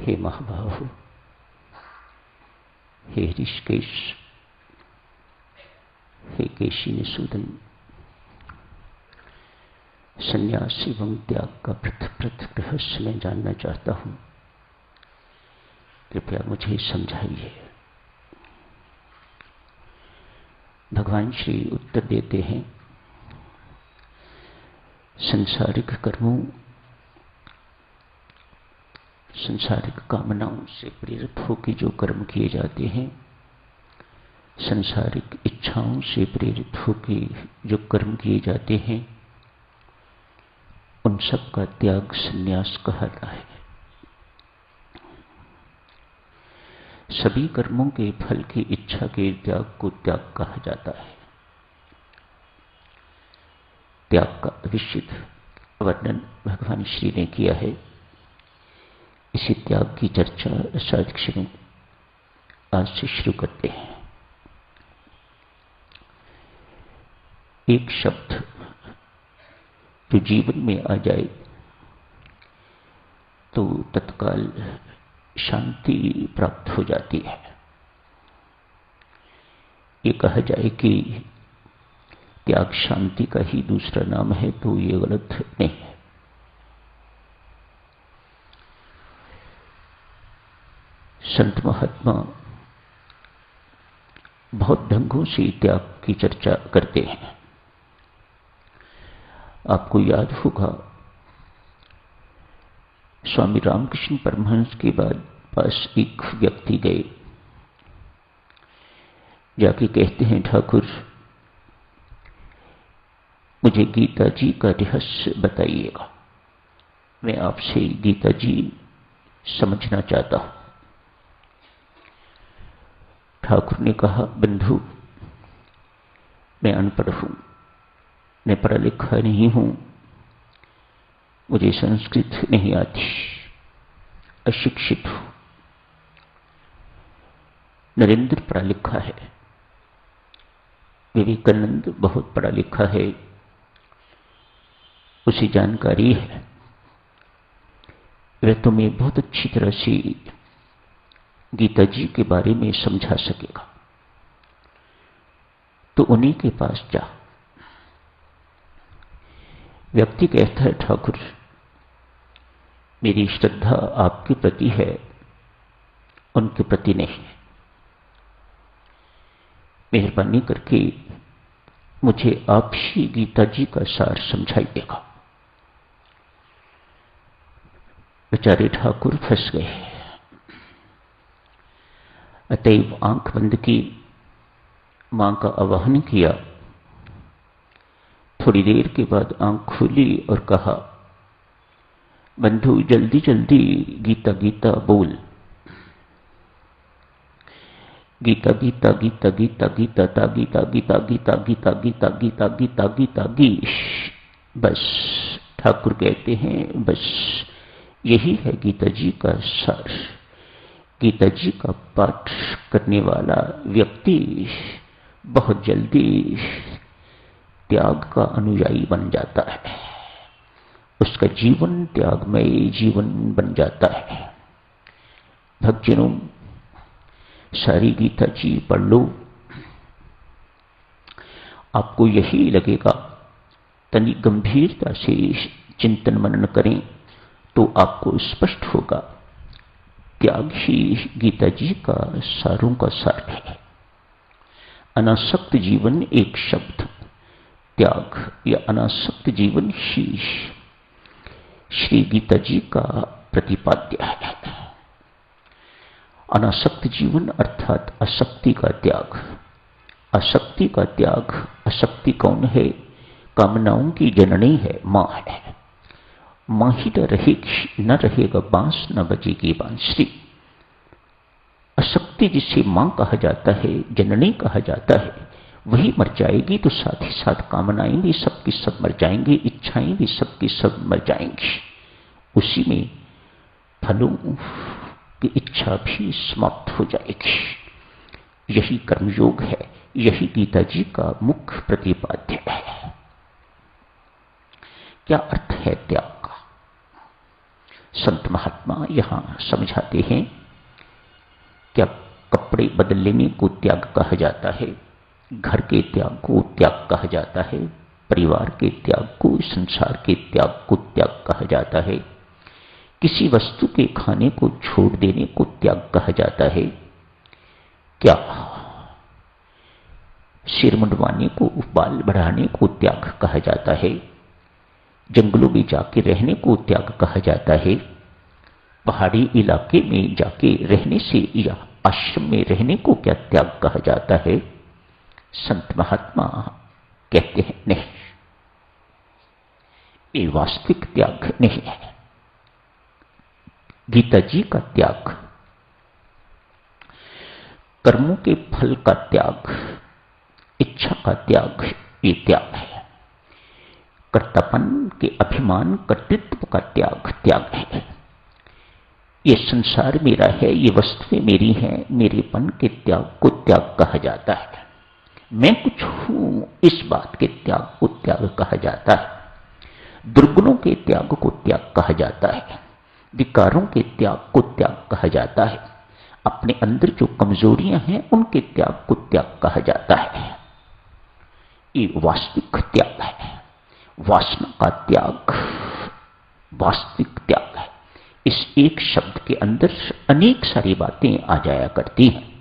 हे महाबाहु, हे ऋषिकेश, हे केशिनिसूदन, संन्यास एवं त्याग का पृथक रहस्य मैं जानना चाहता हूं, कृपया मुझे समझाइए। भगवान श्री उत्तर देते हैं, संसारिक कर्मों, संसारिक कामनाओं से प्रेरित होकर जो कर्म किए जाते हैं, संसारिक इच्छाओं से प्रेरित होकर जो कर्म किए जाते हैं, उन सब का त्याग संन्यास कहलाता है। सभी कर्मों के फल की इच्छा के त्याग को त्याग कहा जाता है। त्याग का विस्तृत वर्णन भगवान श्री ने किया है। इसी त्याग की चर्चा साधक आज से शुरू करते हैं। एक शब्द जो जीवन में आ जाए तो तत्काल शांति प्राप्त हो जाती है। ये कहा जाए कि त्याग शांति का ही दूसरा नाम है तो ये गलत नहीं है। संत महात्मा बहुत ढंगों से त्याग की चर्चा करते हैं। आपको याद होगा, स्वामी रामकृष्ण परमहंस के बाद पास एक व्यक्ति गए, जाके कहते हैं, ठाकुर मुझे गीता जी का रहस्य बताइएगा, मैं आपसे गीता जी समझना चाहता हूं। ठाकुर ने कहा, बंधु मैं अनपढ़ हूं, मैं पढ़ा लिखा नहीं हूं, मुझे संस्कृत नहीं आती, अशिक्षित हूं। नरेंद्र पढ़ा लिखा है, विवेकानंद बहुत पढ़ा लिखा है, उसे जानकारी है, वह तुम्हें बहुत अच्छी तरह से गीता जी के बारे में समझा सकेगा, तो उन्हीं के पास जा। व्यक्ति कहता है, ठाकुर मेरी श्रद्धा आपके प्रति है, उनके प्रति नहीं है, मेहरबानी करके मुझे आप ही गीता जी का सार समझाइएगा। बेचारे ठाकुर फंस गए। अतएव आंख बंद की, मां का आवाहन किया। थोड़ी देर के बाद आंख खुली और कहा, बंधु जल्दी जल्दी गीता गीता बोल। गीता गीता गीता गीता गीता ता गीता गीता गीता गीता गीता गीता गीता गीता गीश। बस ठाकुर कहते हैं, बस यही है गीता जी का सार। गीता जी का पाठ करने वाला व्यक्ति बहुत जल्दी त्याग का अनुयायी बन जाता है, उसका जीवन त्यागमय जीवन बन जाता है। भक्तजनों, सारी गीता जी पढ़ लो, आपको यही लगेगा। तनिक गंभीरता से चिंतन मनन करें तो आपको स्पष्ट होगा, त्याग ही गीता जी का सारों का सार है। अनासक्त जीवन एक शब्द, त्याग या अनासक्त जीवन ही श्री गीता जी का प्रतिपाद्य है। अनासक्त जीवन अर्थात आसक्ति का त्याग। आसक्ति का त्याग, आसक्ति कौन है? कामनाओं की जननी है, मां है। मां ही न रहेगा बांस, न बजेगी बांसुरी। आसक्ति जिसे मां कहा जाता है, जननी कहा जाता है, वही मर जाएगी तो साथ ही साथ कामनाएं भी सबकी सब मर जाएंगी, इच्छाएं भी सबकी सब मर जाएंगी। उसी में फलों की इच्छा भी समाप्त हो जाएगी। यही कर्मयोग है, यही गीता जी का मुख्य प्रतिपाद्य है। क्या अर्थ है त्याग का? संत महात्मा यहां समझाते हैं, क्या कपड़े बदल लेने को त्याग कहा जाता है, घर के त्याग को त्याग कहा जाता है, परिवार के त्याग को, संसार के त्याग को त्याग कहा जाता है, किसी वस्तु के खाने को छोड़ देने को त्याग कहा जाता है, क्या सिर मुंडवाने को, बाल बढ़ाने को त्याग कहा जाता है, जंगलों में जाके रहने को त्याग कहा जाता है, पहाड़ी इलाके में जाके रहने से या आश्रम में रहने को क्या त्याग कहा जाता है? संत महात्मा कहते हैं नहीं, ये वास्तविक त्याग नहीं है। गीता जी का त्याग, कर्मों के फल का त्याग, इच्छा का त्याग, ये त्याग है। कर्तापन के अभिमान, कर्तृत्व का त्याग है। ये संसार मेरा है, ये वस्तुएं मेरी हैं, मेरेपन के त्याग को त्याग कहा जाता है। मैं कुछ हूं, इस बात के त्याग को त्याग कहा जाता है। दुर्गुणों के त्याग को त्याग कहा जाता है। विकारों के त्याग को त्याग कहा जाता है। अपने अंदर जो कमजोरियां हैं उनके त्याग को त्याग कहा जाता है। ये वास्तविक त्याग है। वासना का त्याग वास्तविक त्याग है। इस एक शब्द के अंदर अनेक सारी बातें आ जाया करती हैं।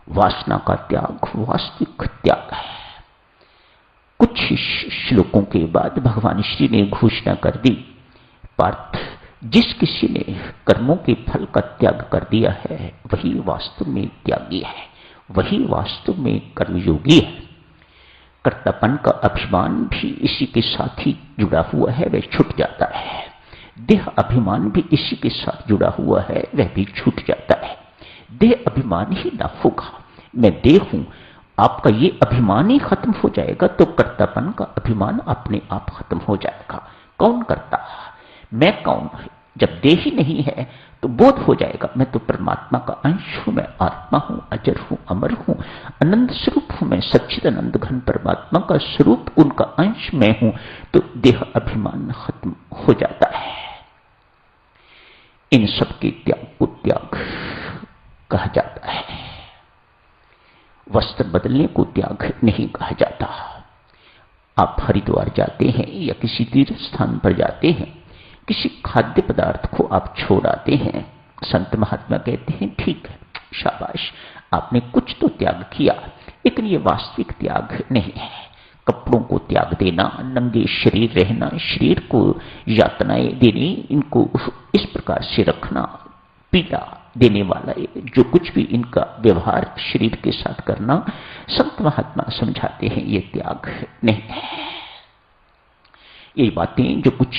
वासना का त्याग वास्तविक त्याग है। कुछ श्लोकों के बाद भगवान श्री ने घोषणा कर दी, पार्थ, जिस किसी ने कर्मों के फल का त्याग कर दिया है वही वास्तव में त्यागी है, वही वास्तव में कर्मयोगी है। कर्तापन का अभिमान भी इसी के साथ ही जुड़ा हुआ है, वह छूट जाता है। देह अभिमान भी इसी के साथ जुड़ा हुआ है, वह भी छूट जाता है। देह अभिमान ही ना होगा, मैं देह हूं, आपका ये अभिमान ही खत्म हो जाएगा तो कर्तापन का अभिमान अपने आप खत्म हो जाएगा। कौन करता, मैं कौन? जब देह ही नहीं है तो बोध हो जाएगा, मैं तो परमात्मा का अंश हूं, मैं आत्मा हूं, अजर हूं, अमर हूं, आनंद स्वरूप हूं, मैं सच्चिदानंद घन परमात्मा का स्वरूप, उनका अंश मैं हूं। तो देह अभिमान खत्म हो जाता है। इन सब के त्याग को त्याग कहा जाता है। वस्त्र बदलने को त्याग नहीं कहा जाता। आप हरिद्वार जाते हैं या किसी तीर्थ स्थान पर जाते हैं, किसी खाद्य पदार्थ को आप छोड़ आते हैं, संत महात्मा कहते हैं ठीक है, शाबाश, आपने कुछ तो त्याग किया, लेकिन ये वास्तविक त्याग नहीं है। कपड़ों को त्याग देना, नंगे शरीर रहना, शरीर को यातनाएं देनी, इनको इस प्रकार से रखना, पीड़ा देने वाला जो कुछ भी इनका व्यवहार शरीर के साथ करना, संत महात्मा समझाते हैं ये त्याग नहीं है। ये बातें जो कुछ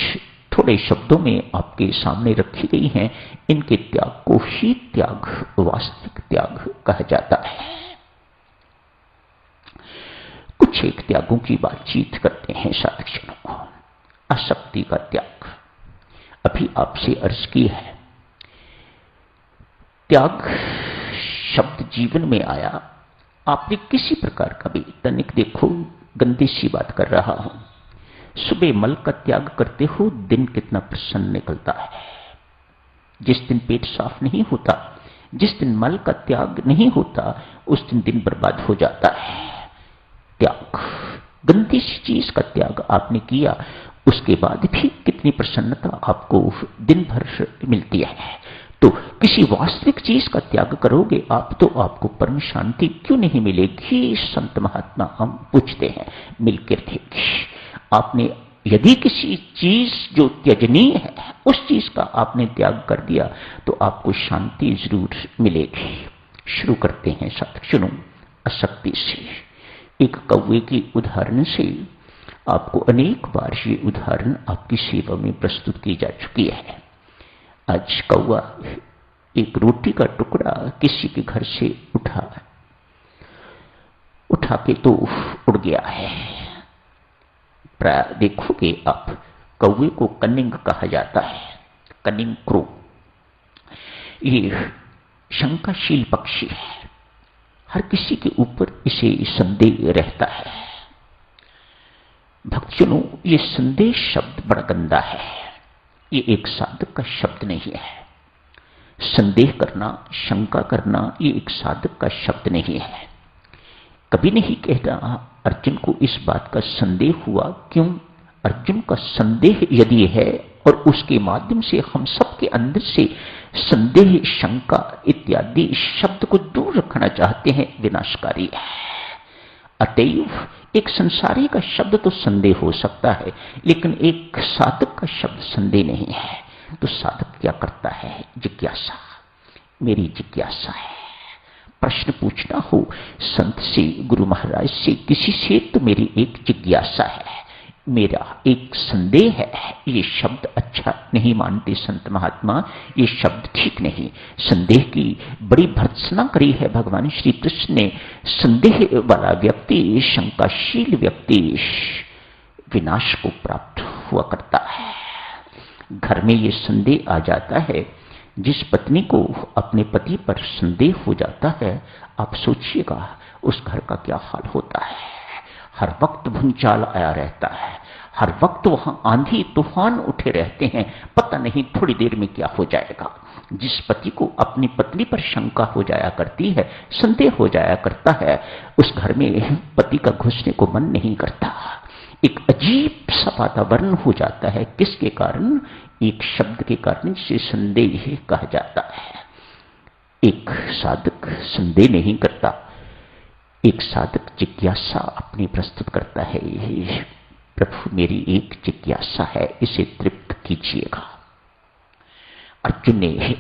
थोड़े शब्दों में आपके सामने रखी गई हैं, इनके त्याग को ही त्याग, वास्तविक त्याग कहा जाता है। कुछ एक त्यागों की बातचीत करते हैं साधक। आसक्ति का त्याग, अभी आपसे अर्ज की है। त्याग शब्द जीवन में आया, आपने किसी प्रकार का भी, तनिक देखो गंदी सी बात कर रहा हूं, सुबह मल का त्याग करते हो, दिन कितना प्रसन्न निकलता है। जिस दिन पेट साफ नहीं होता, जिस दिन मल का त्याग नहीं होता, उस दिन बर्बाद हो जाता है। त्याग, गंदी सी चीज का त्याग आपने किया, उसके बाद भी कितनी प्रसन्नता आपको दिन भर मिलती है। तो किसी वास्तविक चीज का त्याग करोगे आप, तो आपको परम शांति क्यों नहीं मिलेगी? संत महात्मा हम पूछते हैं, मिलकर रहेगी। आपने यदि किसी चीज जो त्यजनीय है, उस चीज का आपने त्याग कर दिया, तो आपको शांति जरूर मिलेगी। शुरू करते हैं साथ, सुनो आसक्ति से। एक कौवे की उदाहरण से, आपको अनेक बार ये उदाहरण आपकी सेवा में प्रस्तुत की जा चुकी है। आज कौवा एक रोटी का टुकड़ा किसी के घर से उठा के तो उड़ गया है। प्राय देखोगे आप, कौवे को कनिंग कहा जाता है, कनिंग क्रो। ये शंकाशील पक्षी है, हर किसी के ऊपर इसे संदेह रहता है। भक्तजनों, ये संदेश शब्द बड़ा गंदा है। ये एक साधक का शब्द नहीं है। संदेह करना, शंका करना, ये एक साधक का शब्द नहीं है। कभी नहीं कहता अर्जुन को इस बात का संदेह हुआ। क्यों? अर्जुन का संदेह यदि है और उसके माध्यम से हम सबके अंदर से संदेह, शंका इत्यादि शब्द को दूर रखना चाहते हैं, विनाशकारी है। अतएव एक संसारी का शब्द तो संदेह हो सकता है, लेकिन एक साधक का शब्द संदेह नहीं है। तो साधक क्या करता है? जिज्ञासा। मेरी जिज्ञासा है, प्रश्न पूछना हो संत से, गुरु महाराज से, किसी से, तो मेरी एक जिज्ञासा है, मेरा एक संदेह है। ये शब्द अच्छा नहीं मानते संत महात्मा, ये शब्द ठीक नहीं। संदेह की बड़ी भर्त्सना करी है भगवान श्री कृष्ण ने। संदेह वाला व्यक्ति, शंकाशील व्यक्ति विनाश को प्राप्त हुआ करता है। घर में ये संदेह आ जाता है, जिस पत्नी को अपने पति पर संदेह हो जाता है, आप सोचिएगा उस घर का क्या हाल होता है। हर वक्त भूचाल आया रहता है, हर वक्त वहां आंधी तूफान उठे रहते हैं, पता नहीं थोड़ी देर में क्या हो जाएगा। जिस पति को अपनी पत्नी पर शंका हो जाया करती है, संदेह हो जाया करता है, उस घर में पति का घुसने को मन नहीं करता। एक अजीब सा वातावरण हो जाता है। किसके कारण? एक शब्द के कारण, जिसे संदेह कहा जाता है। एक साधक संदेह नहीं करता, एक साधक जिज्ञासा अपनी प्रस्तुत करता है। प्रभु मेरी एक जिज्ञासा है, इसे तृप्त कीजिएगा। अर्जुन ने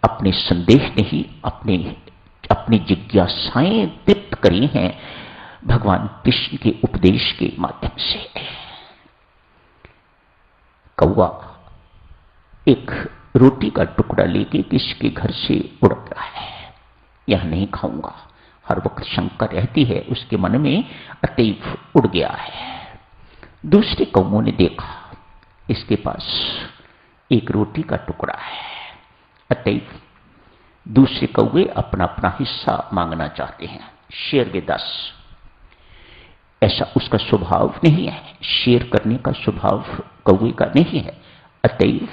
अपने संदेह नहीं, अपनी जिज्ञासाएं तृप्त करी हैं भगवान कृष्ण के उपदेश के माध्यम से। कौवा एक रोटी का टुकड़ा लेके किसी के घर से उड़ रहा है, यह नहीं खाऊंगा, हर वक्त शंका रहती है उसके मन में, अतएव उड़ गया है। दूसरे कौवों ने देखा इसके पास एक रोटी का टुकड़ा है, अतएव दूसरे कौवे अपना अपना हिस्सा मांगना चाहते हैं। शेयर विद अस, ऐसा उसका स्वभाव नहीं है, शेयर करने का स्वभाव कौवे का नहीं है। अतएव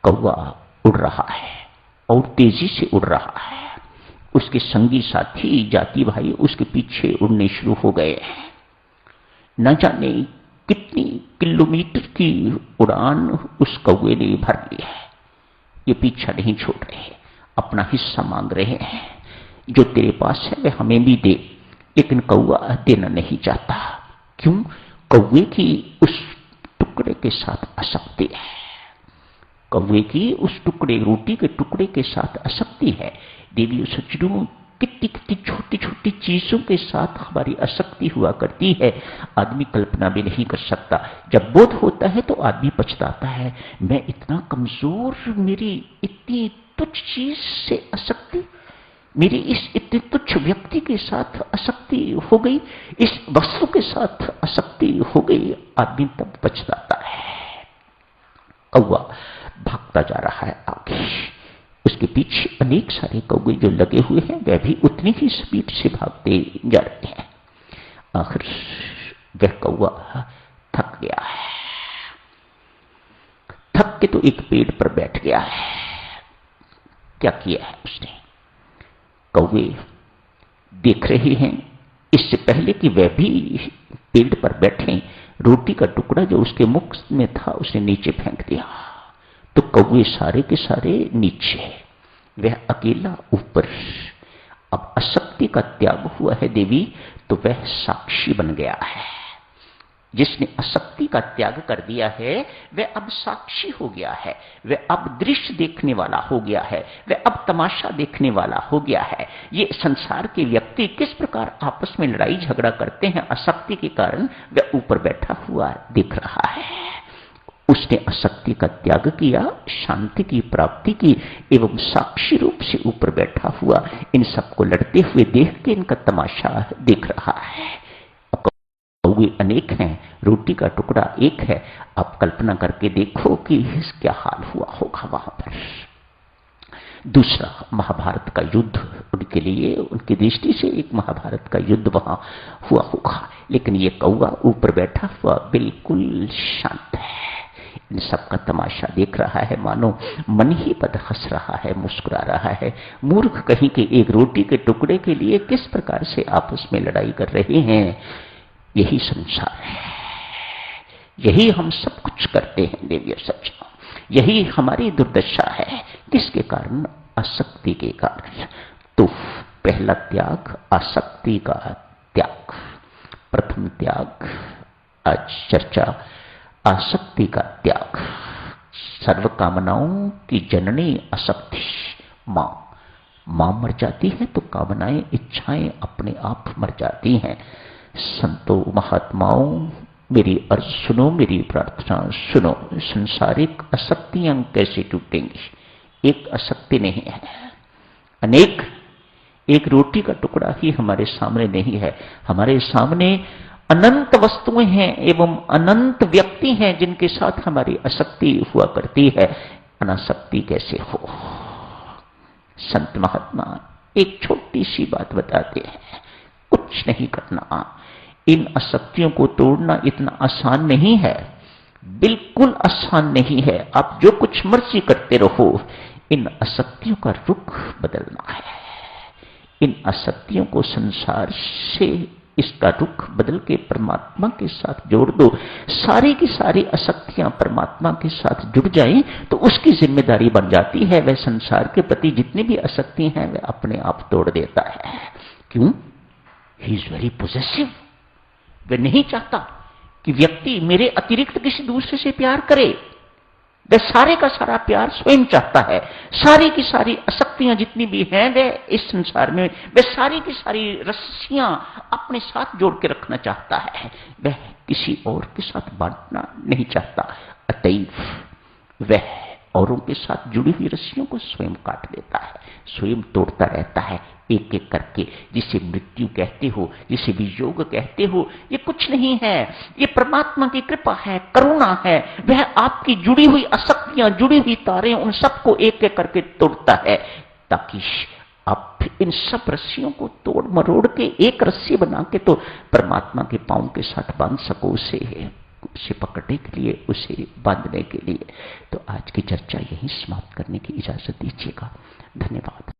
कौवा उड़ रहा है और तेजी से उड़ रहा है। उसके संगी साथी, जाति भाई उसके पीछे उड़ने शुरू हो गए हैं। न जाने कितनी किलोमीटर की उड़ान उस कौवे ने भर ली है। ये पीछा नहीं छोड़ रहे, अपना हिस्सा मांग रहे हैं। जो तेरे पास है वह हमें भी दे, लेकिन कौवा देना नहीं चाहता। क्यों? कौवे की उस टुकड़े के साथ आसक्ति है, कौवे की उस टुकड़े, रोटी के टुकड़े के साथ आसक्ति है। देवियों सज्जनों, कितनी कितनी छोटी छोटी चीजों के साथ हमारी आसक्ति हुआ करती है, आदमी कल्पना भी नहीं कर सकता। जब बोध होता है तो आदमी पछताता है, मैं इतना कमजोर, मेरी इतनी तुच्छ चीज से आसक्ति, मेरी इस इतने तुच्छ व्यक्ति के साथ आसक्ति हो गई, इस वस्तु के साथ आसक्ति हो गई, आदमी तब पछताता है। कौवा भागता जा रहा है आगे, उसके पीछे अनेक सारे कौवे जो लगे हुए हैं वह भी उतनी ही स्पीड से भागते जा रहे हैं। आखिर वह कौवा थक गया है, थक के तो एक पेड़ पर बैठ गया है। क्या किया है उसने? कौवे देख रहे हैं, इससे पहले कि वह भी पेड़ पर बैठे, रोटी का टुकड़ा जो उसके मुख में था उसने नीचे फेंक दिया। तो कौवे सारे के सारे नीचे, वह अकेला ऊपर। अब आसक्ति का त्याग हुआ है देवी, तो वह साक्षी बन गया है। जिसने आसक्ति का त्याग कर दिया है वह अब साक्षी हो गया है, वह अब दृश्य देखने वाला हो गया है, वह अब तमाशा देखने वाला हो गया है। ये संसार के व्यक्ति किस प्रकार आपस में लड़ाई झगड़ा करते हैं आसक्ति के कारण, वह ऊपर बैठा हुआ देख रहा है। उसने आसक्ति का त्याग किया, शांति की प्राप्ति की, एवं साक्षी रूप से ऊपर बैठा हुआ इन सबको लड़ते हुए देख के इनका तमाशा देख रहा है। कौवे अनेक हैं, रोटी का टुकड़ा एक है। आप कल्पना करके देखो कि क्या हाल हुआ होगा वहां पर। दूसरा महाभारत का युद्ध, उनके लिए, उनकी दृष्टि से एक महाभारत का युद्ध वहां हुआ होगा, लेकिन ये कौवा ऊपर बैठा हुआ बिल्कुल शांत है। इन सब का तमाशा देख रहा है, मानो मन ही बद हंस रहा है, मुस्कुरा रहा है। मूर्ख कहीं के एक रोटी के टुकड़े के लिए किस प्रकार से आपस में लड़ाई कर रहे हैं। यही संसार है, यही हम सब कुछ करते हैं देवी सज्जनों, यही हमारी दुर्दशा है। किसके कारण? आसक्ति के कारण। तो पहला त्याग आसक्ति का त्याग, प्रथम त्याग आज चर्चा आसक्ति का त्याग। सर्व कामनाओं की जननी आसक्ति मां। मां मर जाती है तो कामनाएं, इच्छाएं अपने आप मर जाती हैं। संतों महात्माओं, मेरी अर्ज सुनो, मेरी प्रार्थना सुनो। संसारिक आसक्तियां कैसे टूटेंगी? एक आसक्ति नहीं है, अनेक। एक रोटी का टुकड़ा ही हमारे सामने नहीं है, हमारे सामने अनंत वस्तुएं हैं एवं अनंत व्यक्ति हैं जिनके साथ हमारी आसक्ति हुआ करती है। अनासक्ति कैसे हो? संत महात्मा एक छोटी सी बात बताते हैं, कुछ नहीं करना। इन आसक्तियों को तोड़ना इतना आसान नहीं है, बिल्कुल आसान नहीं है। आप जो कुछ मर्जी करते रहो, इन आसक्तियों का रुख बदलना है। इन आसक्तियों को संसार से इसका रुख बदल के परमात्मा के साथ जोड़ दो। सारी की सारी आसक्तियां परमात्मा के साथ जुड़ जाएं तो उसकी जिम्मेदारी बन जाती है। वह संसार के प्रति जितनी भी आसक्ति हैं वह अपने आप तोड़ देता है। क्यों? He is very possessive. वह नहीं चाहता कि व्यक्ति मेरे अतिरिक्त किसी दूसरे से प्यार करे। वह सारे का सारा प्यार स्वयं चाहता है। सारी की सारी आसक्तियां जितनी भी हैं वह इस संसार में, वह सारी की सारी रस्सियां अपने साथ जोड़ के रखना चाहता है। वह किसी और के साथ बांटना नहीं चाहता। अतएव वह औरों के साथ जुड़ी हुई रस्सियों को स्वयं काट देता है, स्वयं तोड़ता रहता है एक एक करके। जिसे मृत्यु कहते हो, जिसे वियोग कहते हो, ये कुछ नहीं है, ये परमात्मा की कृपा है, करुणा है। वह आपकी जुड़ी हुई आसक्तियां, जुड़ी हुई तारें, उन सबको एक एक करके तोड़ता है ताकि आप इन सब रस्सियों को तोड़ मरोड़ के एक रस्सी बना के तो परमात्मा के पांव के साथ बांध सको उसे पकड़ने के लिए, उसे बांधने के लिए। तो आज की चर्चा यहीं समाप्त करने की इजाजत दीजिएगा। धन्यवाद।